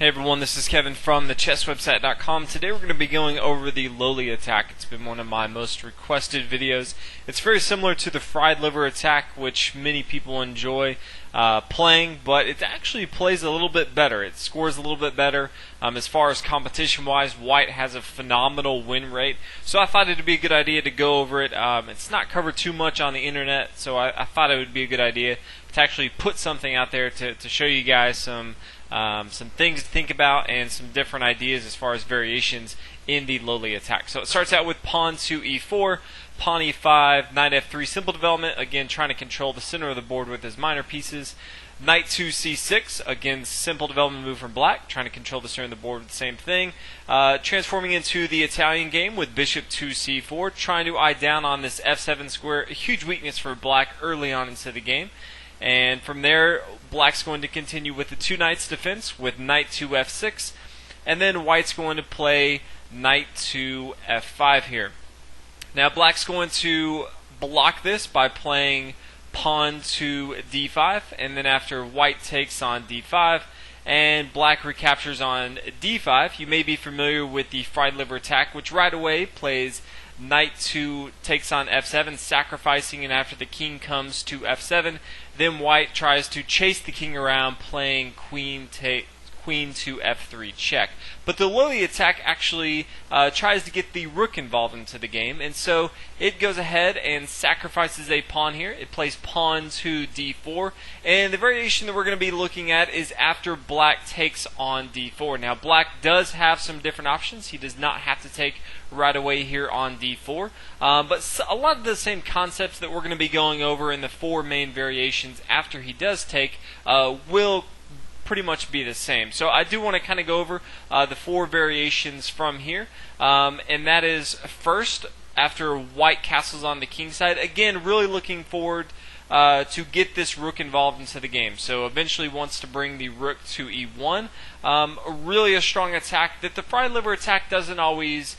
Hey everyone, this is Kevin from thechesswebsite.com. Today we're going to be going over the Lolli attack. It's been one of my most requested videos. It's very similar to the fried liver attack, which many people enjoy playing, but it actually plays a little bit better. It scores a little bit better. As far as competition-wise, White has a phenomenal win rate, so I thought it would be a good idea to go over it. It's not covered too much on the internet, so I thought it would be a good idea to actually put something out there to show you guys some things to think about and some different ideas as far as variations in the Lolli attack. So it starts out with pawn to e4, pawn e5, knight f3, simple development, again trying to control the center of the board with his minor pieces. Knight to c6, again simple development move from black, trying to control the center of the board with the same thing. Transforming into the Italian game with bishop to c4, trying to eye down on this f7 square, a huge weakness for black early on into the game. And from there, black's going to continue with the two knights defense with knight to f6, and then white's going to play knight to f5 here. Now black's going to block this by playing pawn to d5, and then after white takes on d5 and black recaptures on d5, you may be familiar with the fried liver attack, which right away plays knight takes on f7, sacrificing, and after the king comes to f7, then white tries to chase the king around, playing queen to f3 check. But the Lolli attack actually tries to get the rook involved into the game, and so it goes ahead and sacrifices a pawn here. It plays pawn to d4, and the variation that we're going to be looking at is after black takes on d4. Now black does have some different options. He does not have to take right away here on d4, but a lot of the same concepts that we're going to be going over in the four main variations after he does take will pretty much be the same. So I do want to kind of go over the four variations from here, and that is first, after white castles on the king side, again really looking forward to get this rook involved into the game. So eventually wants to bring the rook to e1, really a strong attack that the fried liver attack doesn't always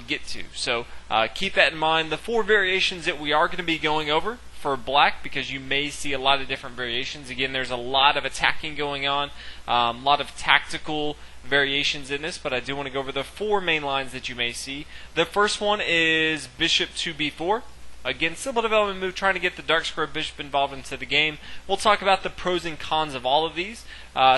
get to. So keep that in mind. The four variations that we are going to be going over for black, because you may see a lot of different variations. Again, there's a lot of attacking going on, a lot of tactical variations in this, but I do want to go over the four main lines that you may see. The first one is bishop to b4. Again, simple development move, trying to get the dark square bishop involved into the game. We'll talk about the pros and cons of all of these.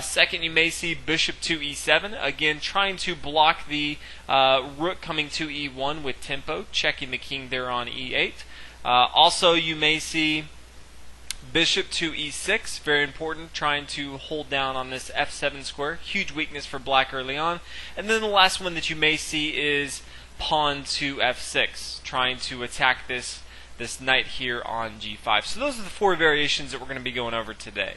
Second, you may see bishop to e7. Again, trying to block the rook coming to e1 with tempo, checking the king there on e8. Also, you may see bishop to e6, very important, trying to hold down on this f7 square, huge weakness for black early on. And then the last one that you may see is pawn to f6, trying to attack this knight here on g5. So those are the four variations that we're going to be going over today.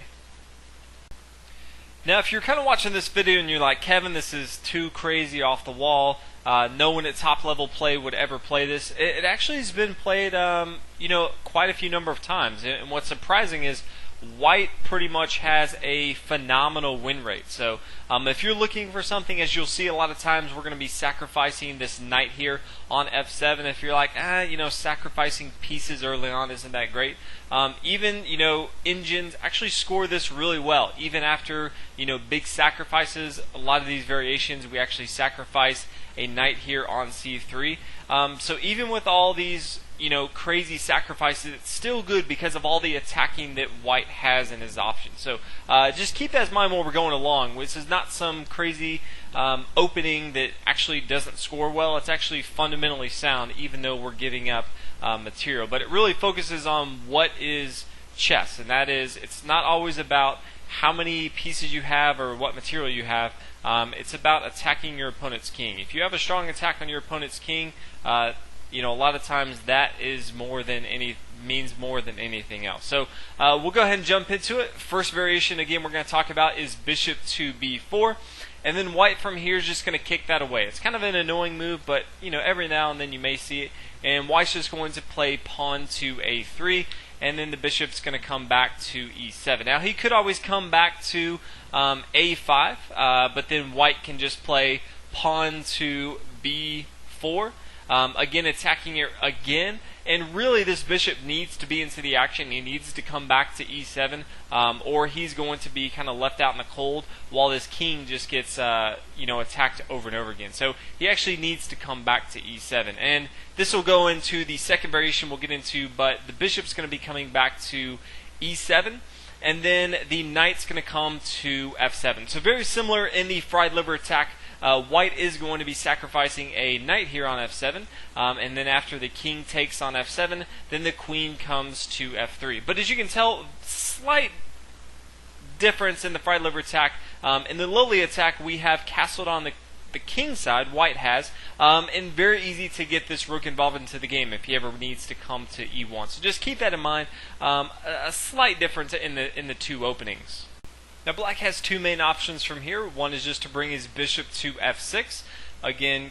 Now, if you're kind of watching this video and you're like, Kevin, this is too crazy off the wall, no one at top level play would ever play this. It actually has been played, quite a few number of times. And what's surprising is white pretty much has a phenomenal win rate. So if you're looking for something, as you'll see a lot of times, we're going to be sacrificing this knight here on f7. If you're like, sacrificing pieces early on isn't that great. Even, engines actually score this really well. Even after, big sacrifices, a lot of these variations, we actually sacrifice a knight here on c3. So even with all these crazy sacrifices, it's still good because of all the attacking that white has in his options. So just keep that in mind while we're going along. This is not some crazy opening that actually doesn't score well. It's actually fundamentally sound, even though we're giving up material. But it really focuses on what is chess, and that is, it's not always about how many pieces you have or what material you have. It's about attacking your opponent's king. If you have a strong attack on your opponent's king, a lot of times that is means more than anything else. So we'll go ahead and jump into it. First variation, again, we're going to talk about is bishop to b4, and then white from here is just going to kick that away. It's kind of an annoying move, but every now and then you may see it. And white's just going to play pawn to a3, and then the bishop's going to come back to e7. Now he could always come back to a5, but then white can just play pawn to b4. Again, attacking it again. And really, this bishop needs to be into the action. He needs to come back to e7, or he's going to be kind of left out in the cold while this king just gets attacked over and over again. So he actually needs to come back to e7. And this will go into the second variation we'll get into, but the bishop's going to be coming back to e7. And then the knight's going to come to f7. So very similar in the fried liver attack. White is going to be sacrificing a knight here on f7, and then after the king takes on f7, then the queen comes to f3. But as you can tell, slight difference in the fried liver attack. In the Lolli attack, we have castled on the king side, White has, and very easy to get this rook involved into the game if he ever needs to come to e1. So just keep that in mind. A slight difference in the two openings. Now Black has two main options from here. One is just to bring his bishop to f6, again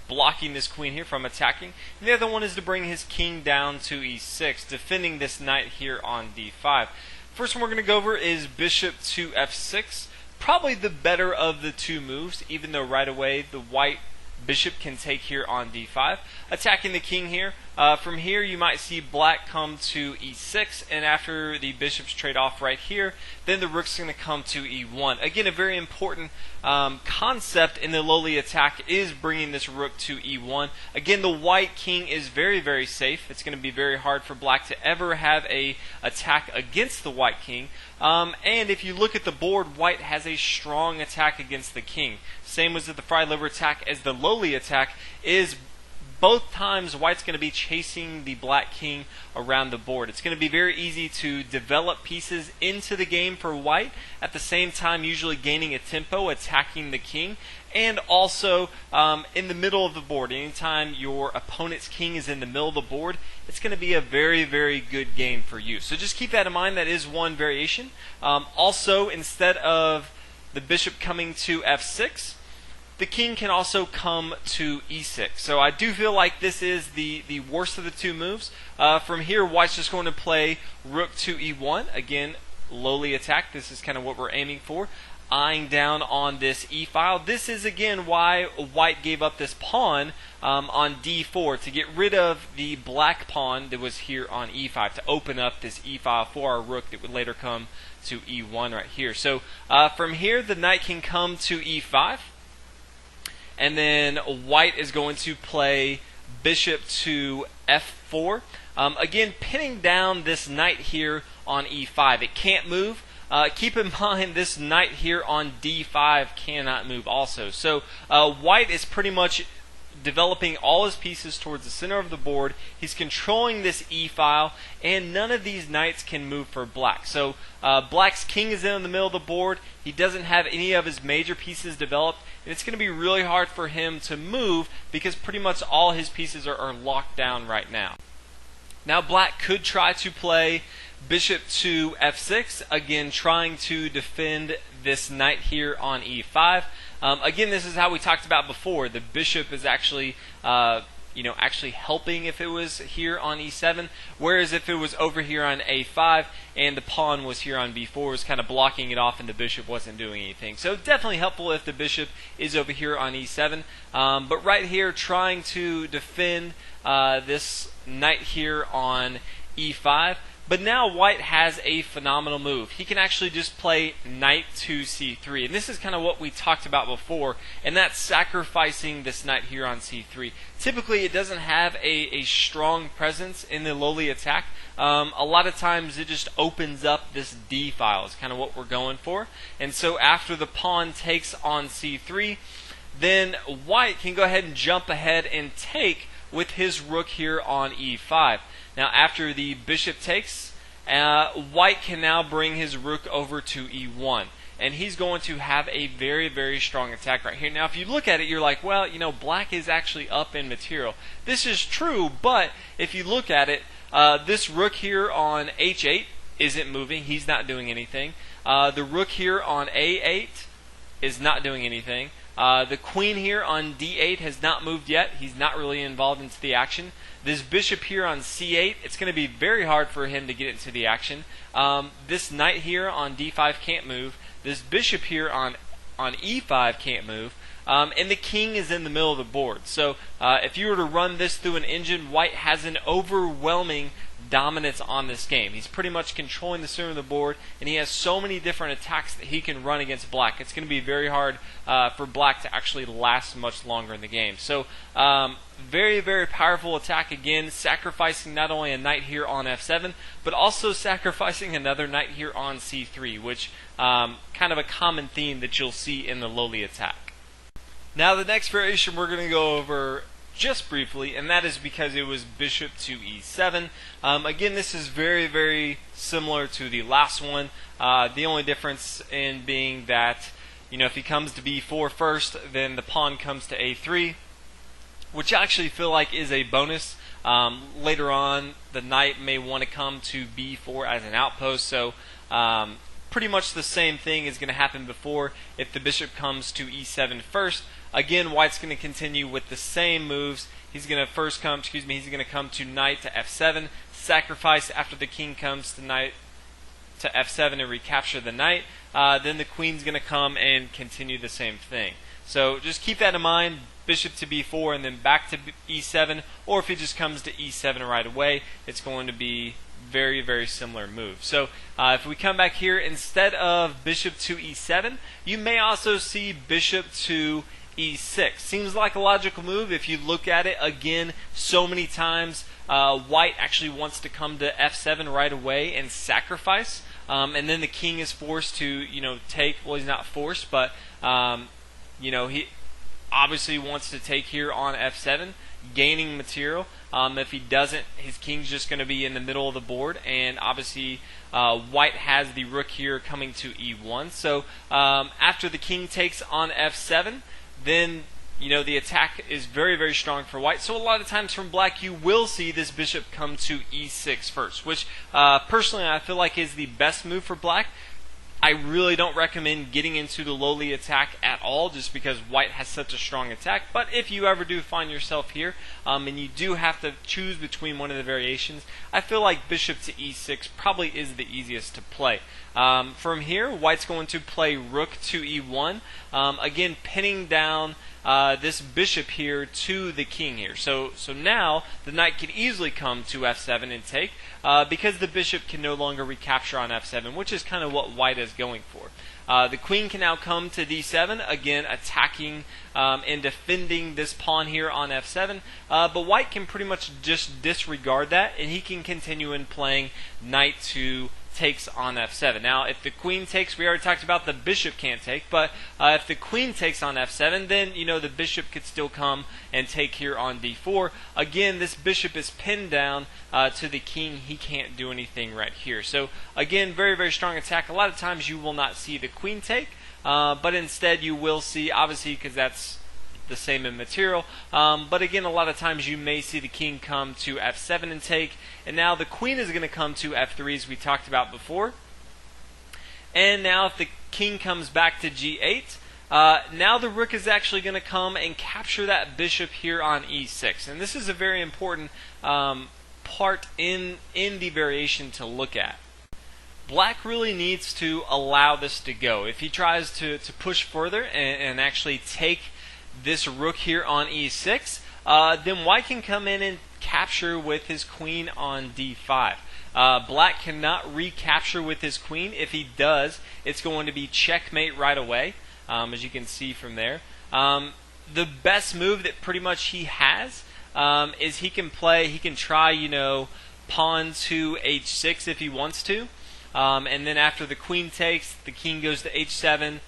blocking this queen here from attacking. And the other one is to bring his king down to e6, defending this knight here on d5. First one we're going to go over is bishop to f6. Probably the better of the two moves, even though right away the white bishop can take here on d5. Attacking the king here. From here you might see Black come to e6, and after the bishops trade off right here, then the rook's going to come to e1. Again, a very important concept in the Lolli attack is bringing this rook to e1. Again, the white king is very, very safe. It's going to be very hard for Black to ever have a attack against the white king. And if you look at the board, White has a strong attack against the king. Same as the fried liver attack as the Lolli attack is. Both times White's going to be chasing the black king around the board. It's going to be very easy to develop pieces into the game for White, at the same time usually gaining a tempo, attacking the king, and also in the middle of the board. Anytime your opponent's king is in the middle of the board, it's going to be a very, very good game for you. So just keep that in mind. That is one variation. Also, instead of the bishop coming to f6, the king can also come to e6. So I do feel like this is the worst of the two moves. From here, White's just going to play rook to e1. Again, Lolli attack. This is kind of what we're aiming for. Eyeing down on this e file. This is again why White gave up this pawn on d4, to get rid of the black pawn that was here on e5, to open up this e file for our rook that would later come to e1 right here. So from here, the knight can come to e5. And then White is going to play bishop to f4. Again, pinning down this knight here on e5. It can't move. Keep in mind this knight here on d5 cannot move also. So White is pretty much developing all his pieces towards the center of the board. He's controlling this e-file, and none of these knights can move for Black. So Black's king is in the middle of the board. He doesn't have any of his major pieces developed, and it's going to be really hard for him to move because pretty much all his pieces are locked down right now. Now Black could try to play bishop to f6, again trying to defend this knight here on e5. Again, this is how we talked about before. The bishop is actually actually helping if it was here on e7, whereas if it was over here on a5 and the pawn was here on b4, it was kind of blocking it off and the bishop wasn't doing anything. So definitely helpful if the bishop is over here on e7, but right here trying to defend this knight here on e5. But now White has a phenomenal move. He can actually just play knight to c3. And this is kind of what we talked about before, and that's sacrificing this knight here on c3. Typically, it doesn't have a strong presence in the Lolli attack. A lot of times, it just opens up this d file is kind of what we're going for. And so after the pawn takes on c3, then White can go ahead and jump ahead and take with his rook here on e5. Now after the bishop takes, White can now bring his rook over to e1. And he's going to have a very, very strong attack right here. Now if you look at it, you're like, well, Black is actually up in material. This is true, but if you look at it, this rook here on h8 isn't moving. He's not doing anything. The rook here on a8 is not doing anything. The queen here on d8 has not moved yet. He's not really involved into the action. This bishop here on c8, it's going to be very hard for him to get into the action. This knight here on d5 can't move. This bishop here on on e5 can't move. And the king is in the middle of the board. So if you were to run this through an engine, white has an overwhelming dominance on this game. He's pretty much controlling the center of the board, and he has so many different attacks that he can run against black. It's going to be very hard for black to actually last much longer in the game. So very, very powerful attack again, sacrificing not only a knight here on f7, but also sacrificing another knight here on c3, which kind of a common theme that you'll see in the Lolli attack. Now the next variation we're going to go over just briefly, and that is because it was bishop to e7. Again, this is very, very similar to the last one. The only difference in being that, if he comes to b4 first, then the pawn comes to a3, which I actually feel like is a bonus. Later on, the knight may want to come to b4 as an outpost, so pretty much the same thing is going to happen before if the bishop comes to e7 first. Again, white's going to continue with the same moves. He's going to first come, he's going to come to knight to f7, sacrifice after the king comes to knight to f7 and recapture the knight. Then the queen's going to come and continue the same thing. So just keep that in mind, bishop to b4 and then back to e7, or if he just comes to e7 right away, it's going to be very, very similar move. So if we come back here, instead of bishop to e7, you may also see bishop to e6. Seems like a logical move if you look at it again so many times. White actually wants to come to f7 right away and sacrifice, and then the king is forced to take. Well, he's not forced, but he obviously wants to take here on f7, gaining material. If he doesn't, his king's just going to be in the middle of the board, and obviously white has the rook here coming to e1. So after the king takes on f7, then the attack is very, very strong for white. So a lot of times from black, you will see this bishop come to e6 first, which personally I feel like is the best move for black. I really don't recommend getting into the Lolli attack at all, just because white has such a strong attack. But if you ever do find yourself here, and you do have to choose between one of the variations, I feel like bishop to e6 probably is the easiest to play. From here, white's going to play rook to e1, again pinning down this bishop here to the king here. So now the knight can easily come to f7 and take, because the bishop can no longer recapture on f7, which is kind of what white is going for. The queen can now come to d7, again attacking and defending this pawn here on f7, but white can pretty much just disregard that, and he can continue in playing knight to takes on f7. Now, if the queen takes, we already talked about the bishop can't take, but if the queen takes on f7, then the bishop could still come and take here on d4. Again, this bishop is pinned down to the king. He can't do anything right here. So again, very, very strong attack. A lot of times you will not see the queen take, but instead you will see, obviously, because that's the same in material, but again, a lot of times you may see the king come to f7 and take, and now the queen is going to come to f3 as we talked about before. And now if the king comes back to g8, now the rook is actually going to come and capture that bishop here on e6, and this is a very important part in the variation to look at. Black really needs to allow this to go. If he tries to push further and actually take this rook here on e6, then white can come in and capture with his queen on d5. Black cannot recapture with his queen. If he does, it's going to be checkmate right away, as you can see from there. The best move that pretty much he has is he can try, pawn to h6 if he wants to, and then after the queen takes, the king goes to h7,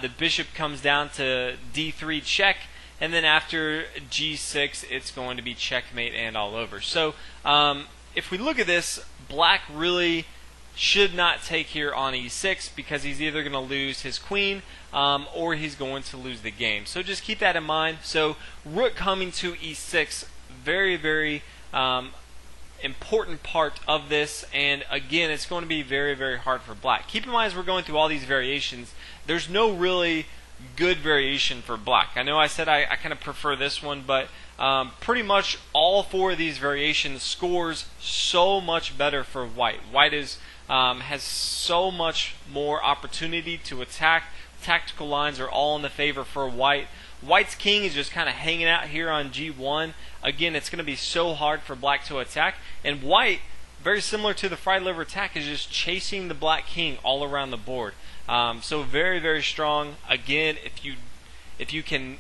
the bishop comes down to d3 check, and then after g6 it's going to be checkmate and all over. So if we look at this, black really should not take here on e6, because he's either going to lose his queen or he's going to lose the game. So just keep that in mind. So rook coming to e6, very, very important part of this, and again, it's going to be very, very hard for black. Keep in mind, as we're going through all these variations, there's no really good variation for black. I know I said I kind of prefer this one, but pretty much all four of these variations scores so much better for white. White has so much more opportunity to attack tactical lines are all in the favor for white. White's king is just kind of hanging out here on g1. Again, it's going to be so hard for black to attack, and white, very similar to the fried liver attack, is just chasing the black king all around the board. So very, very strong. Again, if you can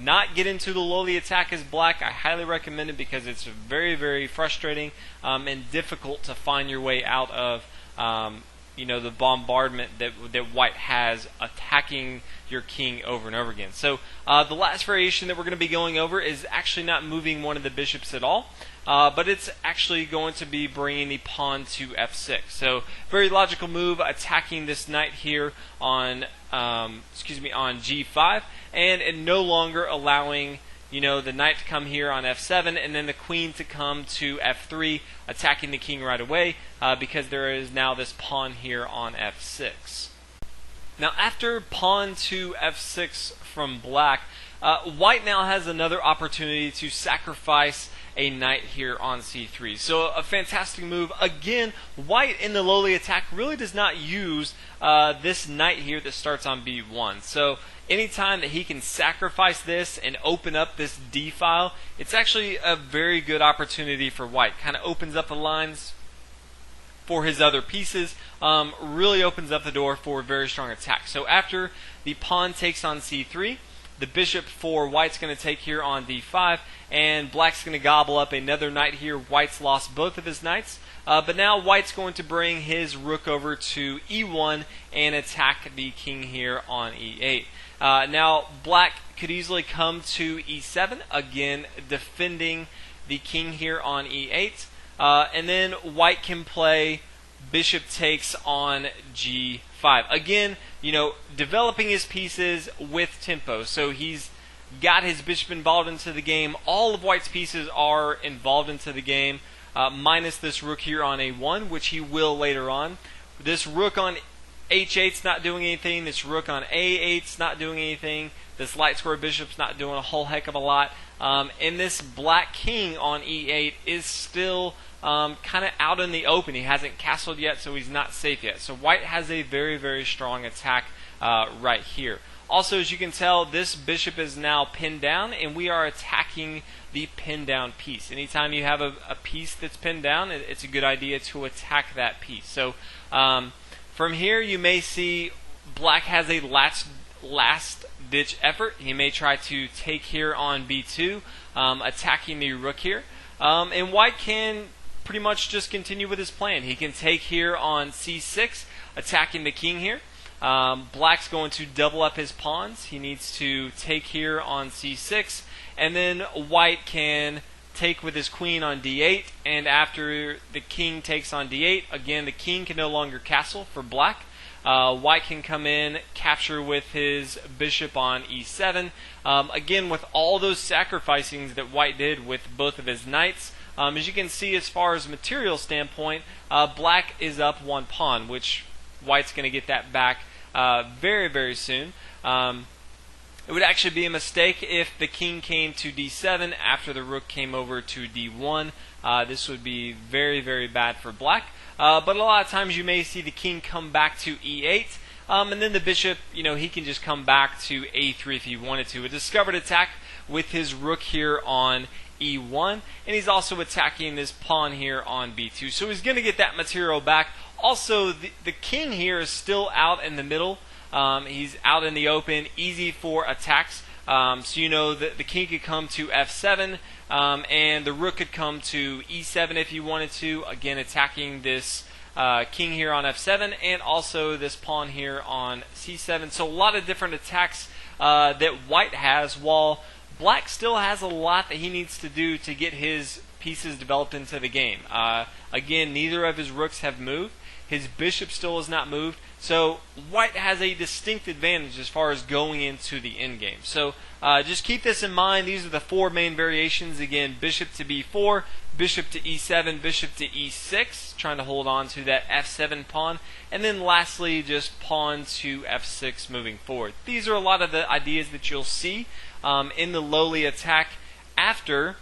not get into the Lolli attack as black, I highly recommend it because it's very, very frustrating and difficult to find your way out of the bombardment that white has attacking your king over and over again. So the last variation that we're going to be going over is actually not moving one of the bishops at all, but it's actually going to be bringing the pawn to f6. So very logical move, attacking this knight here on on g5, and no longer allowing the knight to come here on f7 and then the queen to come to f3, attacking the king right away because there is now this pawn here on f6. Now after pawn to f6 from black, white now has another opportunity to sacrifice a knight here on c3. So a fantastic move. Again, white in the Lolli attack really does not use this knight here that starts on b1. So anytime that he can sacrifice this and open up this d file, it's actually a very good opportunity for white. Kind of opens up the lines for his other pieces, really opens up the door for a very strong attack. So after the pawn takes on c3, the bishop for white's going to take here on d5, and black's going to gobble up another knight here. White's lost both of his knights, but now white's going to bring his rook over to e1 and attack the king here on e8. Now black could easily come to e7, again defending the king here on e8, and then white can play bishop takes on g5. Again, developing his pieces with tempo. So he's got his bishop involved into the game. All of white's pieces are involved into the game, minus this rook here on a1, which he will later on. This rook on h8's not doing anything. This rook on a8's not doing anything. This light square bishop's not doing a whole heck of a lot. And this black king on e8 is still kind of out in the open. He hasn't castled yet, so he's not safe yet. So white has a very, very strong attack right here. Also, as you can tell, this bishop is now pinned down, and we are attacking the pinned down piece. Anytime you have a piece that's pinned down, it's a good idea to attack that piece. So from here, you may see black has a last-ditch effort. He may try to take here on b2, attacking the rook here. And white can pretty much just continue with his plan. He can take here on c6, attacking the king here. Black's going to double up his pawns. He needs to take here on c6, and then white can take with his queen on d8, and after the king takes on d8, again the king can no longer castle for black. White can come in, capture with his bishop on e7. Again, with all those sacrificings that white did with both of his knights, as you can see, as far as material standpoint, black is up one pawn, which white's going to get that back very, very soon. It would actually be a mistake if the king came to d7 after the rook came over to d1. This would be very, very bad for black. But a lot of times you may see the king come back to e8, and then the bishop, he can just come back to a3 if he wanted to. A discovered attack with his rook here on e1, and he's also attacking this pawn here on b2. So he's going to get that material back. Also, the king here is still out in the middle. He's out in the open, easy for attacks. So the king could come to f7, and the rook could come to e7 if you wanted to, again attacking this king here on f7, and also this pawn here on c7. So a lot of different attacks that white has, while black still has a lot that he needs to do to get his pieces developed into the game. Again, neither of his rooks have moved. His bishop still has not moved. So white has a distinct advantage as far as going into the endgame. So just keep this in mind. These are the four main variations. Again, bishop to b4, bishop to e7, bishop to e6, trying to hold on to that f7 pawn, and then lastly just pawn to f6 moving forward. These are a lot of the ideas that you'll see in the Lolli attack after,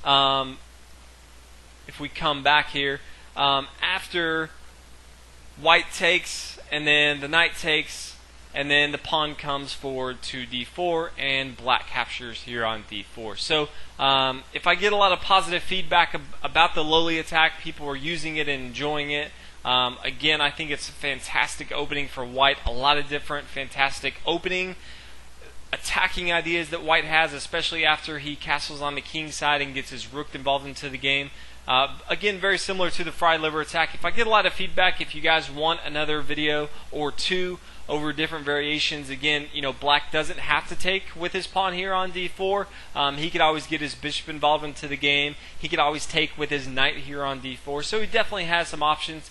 if we come back here, after white takes and then the knight takes, and then the pawn comes forward to d4, and black captures here on d4. So if I get a lot of positive feedback about the Lolli attack, people are using it and enjoying it. Again, I think it's a fantastic opening for white. A lot of different fantastic opening attacking ideas that white has, especially after he castles on the king side and gets his rook involved into the game. Again, very similar to the fried liver attack. If I get a lot of feedback, if you guys want another video or two over different variations, again, black doesn't have to take with his pawn here on d4. He could always get his bishop involved into the game. He could always take with his knight here on d4. So he definitely has some options.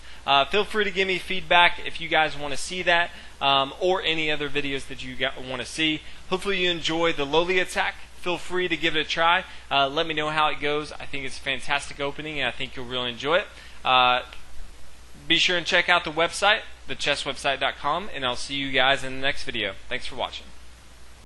Feel free to give me feedback if you guys want to see that, or any other videos that you want to see. Hopefully you enjoy the Lolli attack. Feel free to give it a try. Let me know how it goes. I think it's a fantastic opening, and I think you'll really enjoy it. Be sure and check out the website, thechesswebsite.com, and I'll see you guys in the next video. Thanks for watching.